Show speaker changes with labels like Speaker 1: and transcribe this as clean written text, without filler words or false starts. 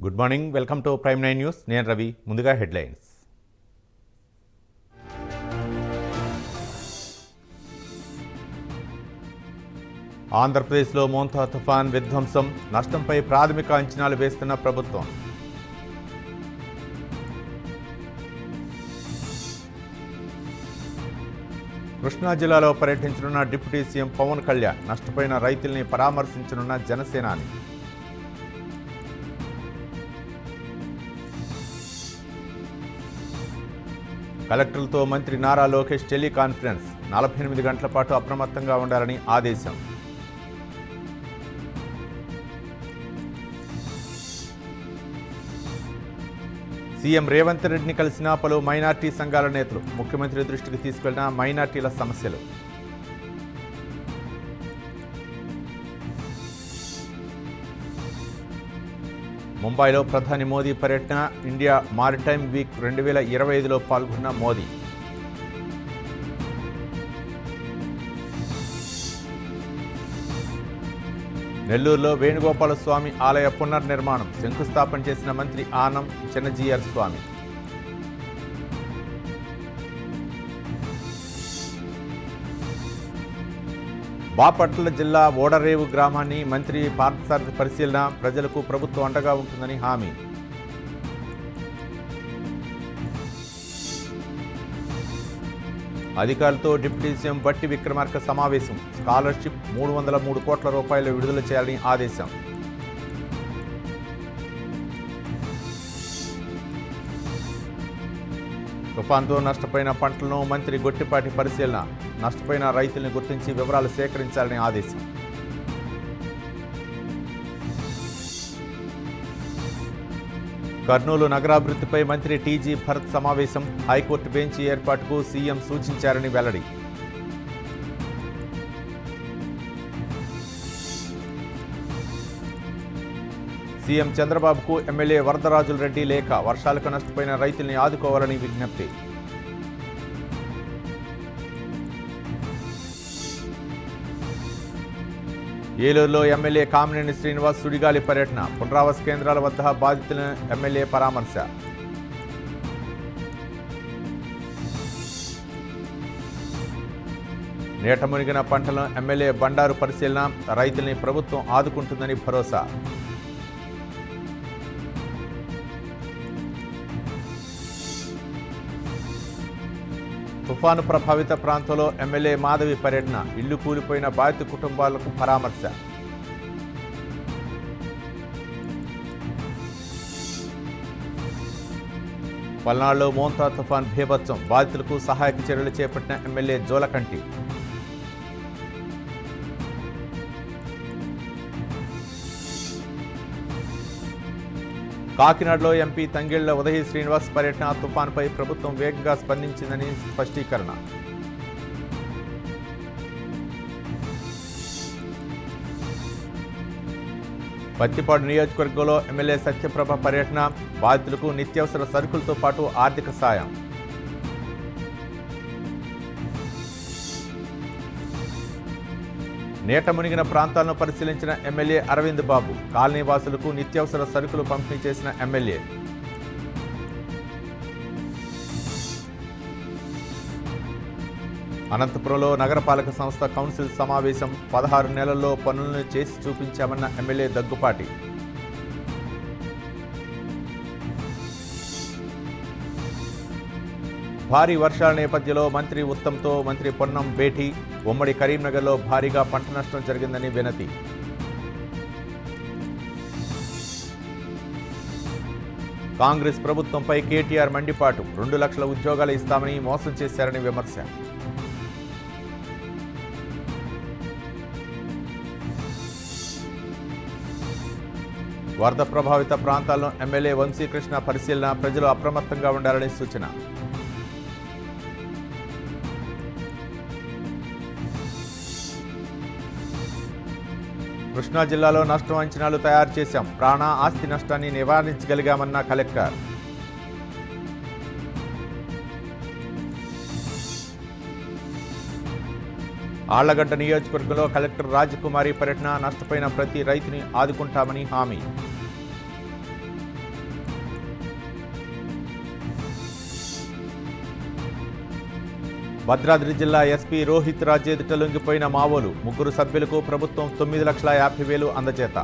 Speaker 1: Good morning, welcome to prime 9 news. నేను రవి. ముందుగా headlines. ఆంధ్రప్రదేశ్లో మోంతా తుఫాన్ విధ్వంసం, నష్టంపై ప్రాథమిక అంచనాలు వేస్తున్న ప్రభుత్వం. కృష్ణా జిల్లాలో పర్యటించనున్న డిప్యూటీ సీఎం పవన్ కళ్యాణ్, నష్టపోయిన రైతుల్ని పరామర్శించనున్న జనసేనాని. కలెక్టర్లతో మంత్రి నారా లోకేష్ టెలికాన్ఫరెన్స్, 48 గంటల పాటు అప్రమత్తంగా ఉండాలని ఆదేశం. సీఎం రేవంత్ రెడ్డిని కలిసిన పలు మైనార్టీ సంఘాల నేతలు, ముఖ్యమంత్రి దృష్టికి తీసుకెళ్లిన మైనార్టీల సమస్యలు. ముంబైలో ప్రధాని మోదీ పర్యటన, ఇండియా మారిటైమ్ వీక్ 2025లో పాల్గొన్న మోదీ. నెల్లూరులో వేణుగోపాల స్వామి ఆలయ పునర్నిర్మాణం, శంకుస్థాపన చేసిన మంత్రి ఆనం చిన్నజీయర్ స్వామి. బాపట్ల జిల్లా ఓడరేవు గ్రామాన్ని మంత్రి పార్థసారథి పరిశీలన, ప్రజలకు ప్రభుత్వం అండగా ఉంటుందని హామీ. అధికారులతో డిప్యూటీ సీఎం బట్టి విక్రమార్క సమావేశం, స్కాలర్షిప్ 303 కోట్ల రూపాయలు విడుదల చేయాలని ఆదేశం. తుఫాన్తో నష్టపోయిన పంటలను మంత్రి గొట్టిపాటి పరిశీలన, నష్టపోయిన రైతుల్ని గుర్తించి వివరాలు సేకరించాలని ఆదేశం. కర్నూలు నగరాభివృద్ధిపై మంత్రి టీజీ భరత్ సమావేశం, హైకోర్టు బెంచ్ ఏర్పాటుకు సీఎం సూచించారని వెల్లడి. సీఎం చంద్రబాబుకు ఎమ్మెల్యే వరదరాజుల రెడ్డి లేఖ, వర్షాలకు నష్టపోయిన రైతుల్ని ఆదుకోవాలని విజ్ఞప్తి. ఏలూరులో ఎమ్మెల్యే కామినేని శ్రీనివాస్ సుడిగాలి పర్యటన, పునరావాస కేంద్రాల వద్ద బాధితులను ఎమ్మెల్యే పరామర్శ. నీట మునిగిన పంటలను ఎమ్మెల్యే బండారు పరిశీలన, రైతుల్ని ప్రభుత్వం ఆదుకుంటుందని భరోసా. తుఫాను ప్రభావిత ప్రాంతంలో ఎమ్మెల్యే మాధవి పర్యటన, ఇల్లు కూలిపోయిన బాధిత కుటుంబాలకు పరామర్శ. పల్నాడులో మోంతా తుఫాన్ బీభత్సం, బాధితులకు సహాయక చర్యలు చేపట్టిన ఎమ్మెల్యే జోలకంటి. కాకినాడలో ఎంపీ తంగెళ్ల ఉదయ్ శ్రీనివాస్ పర్యటన, తుఫాన్పై ప్రభుత్వం వేగంగా స్పందించిందని స్పష్టీకరణ. పత్తిపాడు నియోజకవర్గంలో ఎమ్మెల్యే సత్యప్రభ పర్యటన, బాధితులకు నిత్యావసర సరుకులతో పాటు ఆర్థిక సాయం. నీట మునిగిన ప్రాంతాలను పరిశీలించిన ఎమ్మెల్యే అరవింద్ బాబు, కాలనీ వాసులకు నిత్యావసర సరుకులు పంపిణీ చేసిన ఎమ్మెల్యే. అనంతపురంలో నగరపాలక సంస్థ కౌన్సిల్ సమావేశం, 16 నెలల్లో పనులను చేసి చూపించామన్న ఎమ్మెల్యే దగ్గుపాటి. భారీ వర్షాల నేపథ్యంలో మంత్రి ఉత్తమ్తో మంత్రి పొన్నం భేటీ, ఉమ్మడి కరీంనగర్లో భారీగా పంట నష్టం జరిగిందని వినతి. కాంగ్రెస్ ప్రభుత్వంపై కేటీఆర్ మండిపాటు, 2 లక్షల ఉద్యోగాలు ఇస్తామని మోసం చేశారని విమర్శ. వరద ప్రభావిత ప్రాంతాలను ఎమ్మెల్యే వంశీకృష్ణ పరిశీలన, ప్రజలు అప్రమత్తంగా ఉండాలని సూచన. కృష్ణా జిల్లాలో నష్టం అంచనాలు తయారు చేశాం, ప్రాణ ఆస్తి నష్టాన్ని నివారించగలిగామన్న కలెక్టర్. ఆళ్లగడ్డ నియోజకవర్గంలో కలెక్టర్ రాజకుమారి పర్యటన, నష్టపోయిన ప్రతి రైతుని ఆదుకుంటామని హామీ. భద్రాద్రి జిల్లా ఎస్పీ రోహిత్ రాజ్ ఎదుట లొంగిపోయిన మావోలు 3 సభ్యులకు ప్రభుత్వం 9,50,000 అందజేత